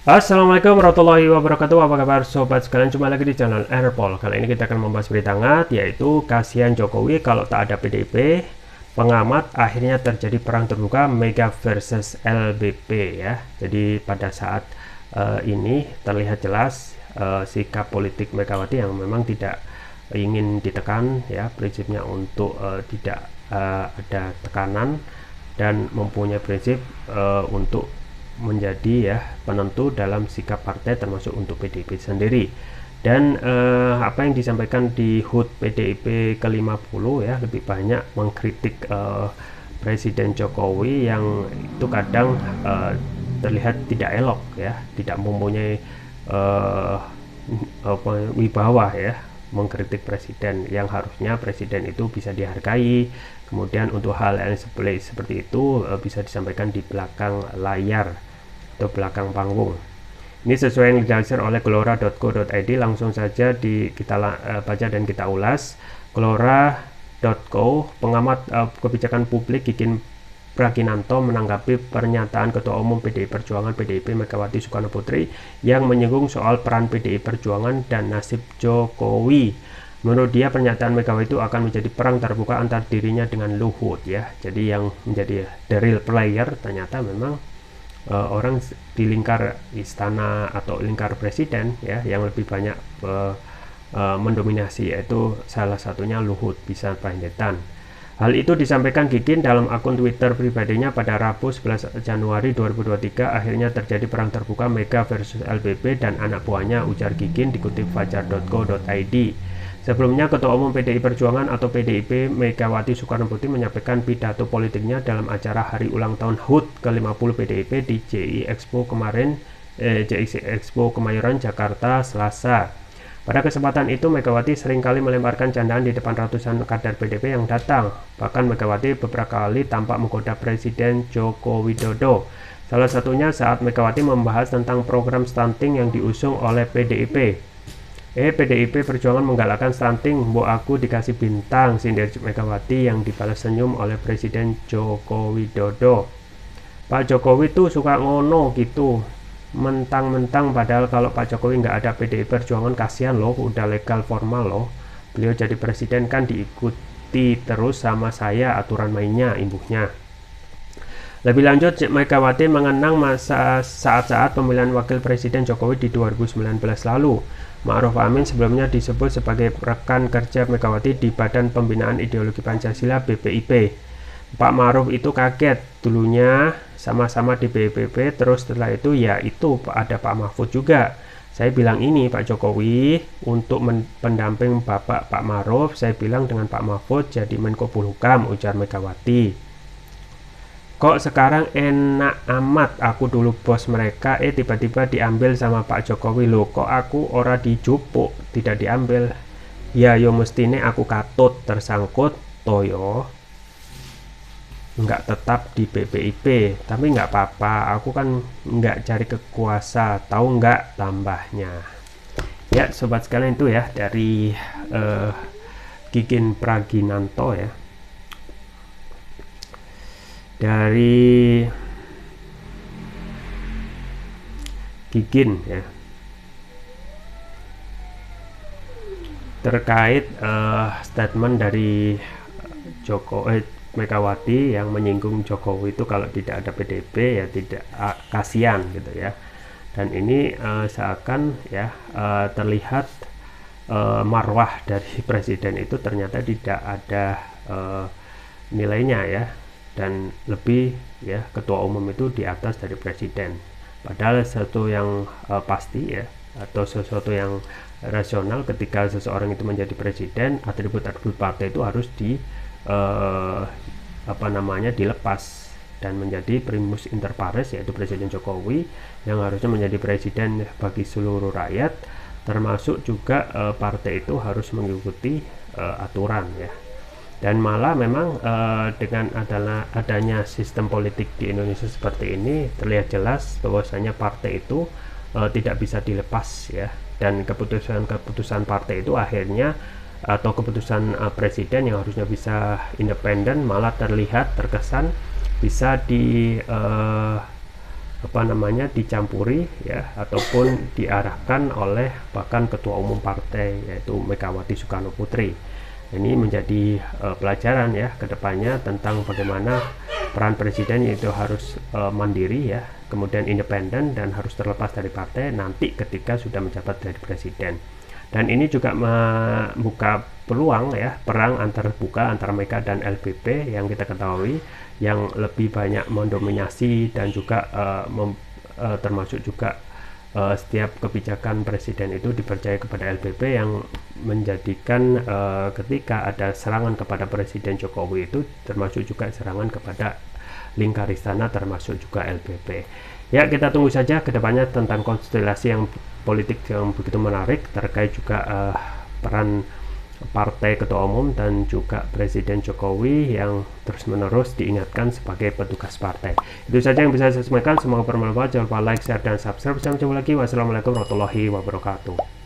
Assalamualaikum warahmatullahi wabarakatuh. Apa kabar sobat sekalian? Jumpa lagi di channel Airpol. Kali ini kita akan membahas berita hangat, yaitu kasihan Jokowi kalau tak ada PDIP. Pengamat akhirnya terjadi perang terbuka Mega versus LBP ya. Jadi pada saat ini terlihat jelas sikap politik Megawati yang memang tidak ingin ditekan ya, prinsipnya untuk tidak ada tekanan dan mempunyai prinsip untuk menjadi ya penentu dalam sikap partai termasuk untuk PDIP sendiri. Dan apa yang disampaikan di HUT PDIP ke-50 ya lebih banyak mengkritik Presiden Jokowi yang itu kadang terlihat tidak elok ya, tidak mempunyai wibawa ya, mengkritik presiden yang harusnya presiden itu bisa dihargai. Kemudian untuk hal yang seperti itu bisa disampaikan di belakang layar atau belakang panggung. Ini sesuai yang dilansir oleh glora.co.id. Langsung saja kita baca dan kita ulas. Glora.co, pengamat kebijakan publik Kikin Praginanto menanggapi pernyataan Ketua Umum PDI Perjuangan PDIP Megawati Soekarnoputri yang menyinggung soal peran PDI Perjuangan dan nasib Jokowi. Menurut dia, pernyataan Megawati itu akan menjadi perang terbuka antar dirinya dengan Luhut ya. Jadi yang menjadi the real player ternyata memang orang di lingkar istana atau lingkar presiden ya, yang lebih banyak mendominasi, yaitu salah satunya Luhut Binsar-Panjaitan. Hal itu disampaikan Kikin dalam akun Twitter pribadinya pada Rabu 11 Januari 2023. Akhirnya terjadi perang terbuka Mega versus LBP dan anak buahnya, ujar Kikin dikutip fajar.co.id. Sebelumnya, Ketua Umum PDI Perjuangan atau PDIP Megawati Soekarnoputri menyampaikan pidato politiknya dalam acara hari ulang tahun HUT ke-50 PDIP di JI Expo Kemayoran, Jakarta, Selasa. Pada kesempatan itu, Megawati seringkali melemparkan candaan di depan ratusan kader PDIP yang datang. Bahkan Megawati beberapa kali tampak menggoda Presiden Joko Widodo. Salah satunya saat Megawati membahas tentang program stunting yang diusung oleh PDIP. PDIP Perjuangan menggalakkan stunting, mbok aku dikasih bintang, sindir Megawati yang dibalas senyum oleh Presiden Joko Widodo. Pak Jokowi tuh suka ngono gitu, mentang-mentang, padahal kalau Pak Jokowi nggak ada PDI Perjuangan kasihan loh, udah legal formal loh. Beliau jadi presiden kan diikuti terus sama saya aturan mainnya, imbuhnya. Lebih lanjut, Megawati mengenang masa saat-saat pemilihan wakil presiden Jokowi di 2019 lalu. Ma'ruf Amin sebelumnya disebut sebagai rekan kerja Megawati di Badan Pembinaan Ideologi Pancasila BPIP. Pak Ma'ruf itu kaget, dulunya sama-sama di BPIP, terus setelah itu ya itu ada Pak Mahfud juga. Saya bilang ini Pak Jokowi untuk pendamping Bapak Pak Ma'ruf, saya bilang dengan Pak Mahfud jadi Menko Polhukam, ujar Megawati. Kok sekarang enak amat, aku dulu bos mereka, tiba-tiba diambil sama Pak Jokowi loh. Kok aku ora dijupuk, tidak diambil. Ya yo mestine aku katut tersangkut toyo, nggak tetap di BPIP. Tapi nggak apa-apa, aku kan nggak cari kekuasa, tahu nggak tambahnya. Ya sobat sekalian, itu ya dari Kikin Praginanto ya, dari Kikin ya, terkait statement dari Megawati yang menyinggung Jokowi itu kalau tidak ada PDIP ya tidak kasihan gitu ya. Dan ini seakan ya terlihat marwah dari presiden itu ternyata tidak ada nilainya ya, dan lebih ya ketua umum itu di atas dari presiden. Padahal sesuatu yang pasti ya, atau sesuatu yang rasional, ketika seseorang itu menjadi presiden, atribut-atribut partai itu harus dilepas dan menjadi primus inter pares, yaitu Presiden Jokowi yang harusnya menjadi presiden bagi seluruh rakyat, termasuk juga partai itu harus mengikuti aturan ya. Dan malah memang dengan adanya sistem politik di Indonesia seperti ini, terlihat jelas bahwasanya partai itu tidak bisa dilepas ya, dan keputusan partai itu akhirnya, atau keputusan presiden yang harusnya bisa independen, malah terlihat terkesan bisa dicampuri ya, ataupun diarahkan oleh bahkan ketua umum partai, yaitu Megawati Soekarno Putri. Ini menjadi pelajaran ya kedepannya tentang bagaimana peran presiden, yaitu harus mandiri ya, kemudian independen dan harus terlepas dari partai nanti ketika sudah menjabat dari presiden. Dan ini juga membuka peluang ya, perang terbuka antara Mega dan LBP yang kita ketahui yang lebih banyak mendominasi dan juga termasuk juga setiap kebijakan presiden itu dipercaya kepada LBP, yang menjadikan ketika ada serangan kepada Presiden Jokowi itu termasuk juga serangan kepada lingkar istana, termasuk juga LBP. Ya, kita tunggu saja kedepannya tentang konstelasi yang politik yang begitu menarik terkait juga peran partai ketua umum dan juga Presiden Jokowi yang terus-menerus diingatkan sebagai petugas partai. Itu saja yang bisa saya sampaikan. Semoga bermanfaat. Jangan lupa like, share, dan subscribe. Sampai jumpa lagi. Wassalamualaikum warahmatullahi wabarakatuh.